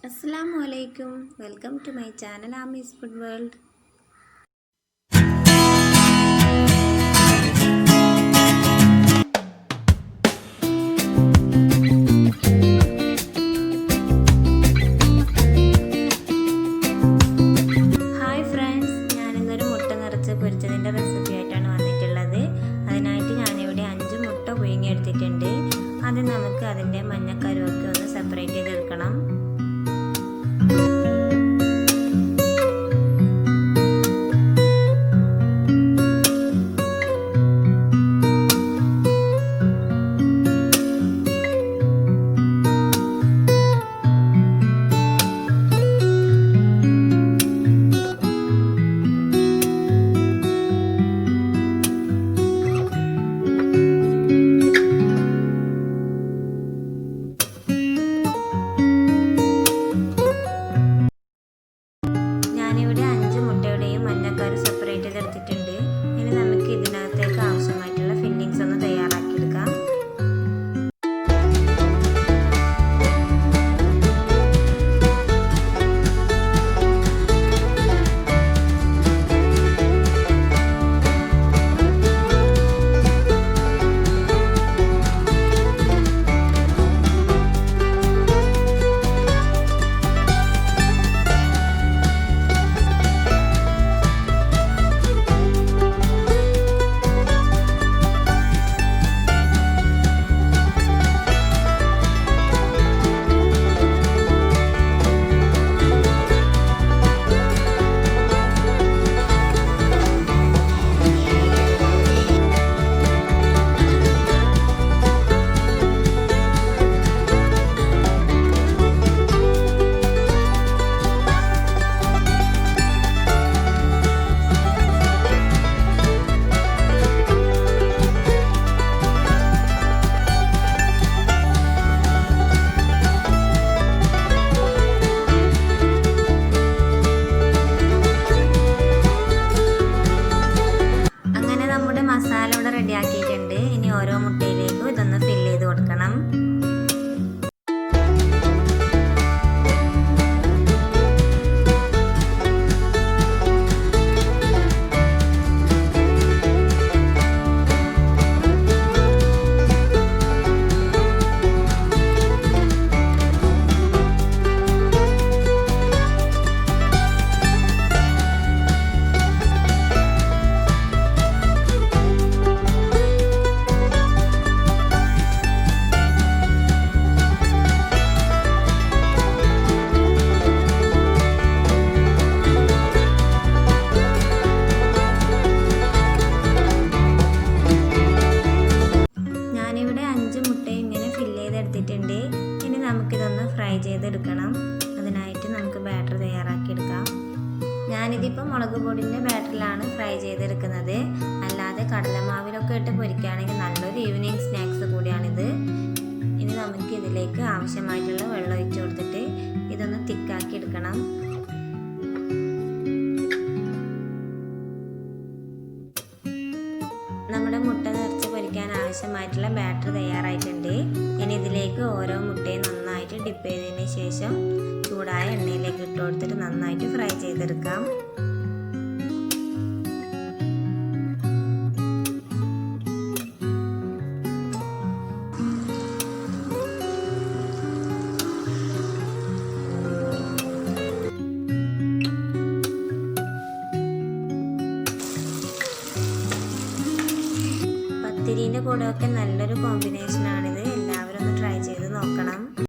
Assalamualaikum. Welcome to my channel Ami's Food World. Hi friends, ഞാനിന്നൊരു മുട്ട നിറച്ച് പൊരിച്ചതിന്റെ recipe ആയിട്ടാണ് വന്നിട്ടുള്ളത്. അതിനായിട്ട് ഞാനിവിടെ 5 മുട്ട പുഴുങ്ങി എടുത്തിട്ടുണ്ട്. ആദ്യം നമുക്ക് അതിന്റെ മഞ്ഞക്കരുവൊക്കെ ഒന്ന് സെപ്പറേറ്റ് ചെയ്തെടുക്കണം. ഇനി നമുക്ക് ഇതിനകത്തേക്ക് ആവശ്യമായിട്ടുള്ള ഫില്ലിങ്സ് ഒന്ന് തയ്യാറാക്കിയെടുക്കാം. മസാല ഇവിടെ റെഡിയാക്കിയിട്ടുണ്ട്. ഇനി ഓരോ മുട്ടയിലേക്കും ഇതൊന്ന് ഫില്ല് ചെയ്ത് കൊടുക്കണം. ഇനി നമുക്കിതൊന്ന് ഫ്രൈ ചെയ്തെടുക്കണം. അതിനായിട്ട് നമുക്ക് ബാറ്റർ തയ്യാറാക്കിയെടുക്കാം. ഞാനിതിപ്പോൾ മുളക് പൊടിൻ്റെ ബാറ്ററിലാണ് ഫ്രൈ ചെയ്തെടുക്കുന്നത്. അല്ലാതെ കടലമാവിലൊക്കെ ഇട്ട് പൊരിക്കുകയാണെങ്കിൽ നല്ലൊരു ഈവനിങ് സ്നാക്സ് കൂടിയാണിത്. ഇനി നമുക്ക് ഇതിലേക്ക് ആവശ്യമായിട്ടുള്ള വെള്ളം ഒഴിച്ചു കൊടുത്തിട്ട് ഇതൊന്ന് തിക്കാക്കി എടുക്കണം. നമ്മുടെ മുട്ട നിറച്ച് പൊരിക്കാൻ ആവശ്യമായിട്ടുള്ള ബാറ്റർ തയ്യാറായിട്ടുണ്ട്. ഇനി ഇതിലേക്ക് ഓരോ മുട്ടയും നന്നായിട്ട് ഡിപ്പ് ചെയ്തതിന് ശേഷം ചൂടായ എണ്ണയിലേക്ക് ഇട്ട് കൊടുത്തിട്ട് നന്നായിട്ട് ഫ്രൈ ചെയ്തെടുക്കാം. പത്തിരിൻ്റെ കൂടെയൊക്കെ നല്ലൊരു കോമ്പിനേഷനാണിത്. എല്ലാവരും ഒന്ന് ട്രൈ ചെയ്ത് നോക്കണം.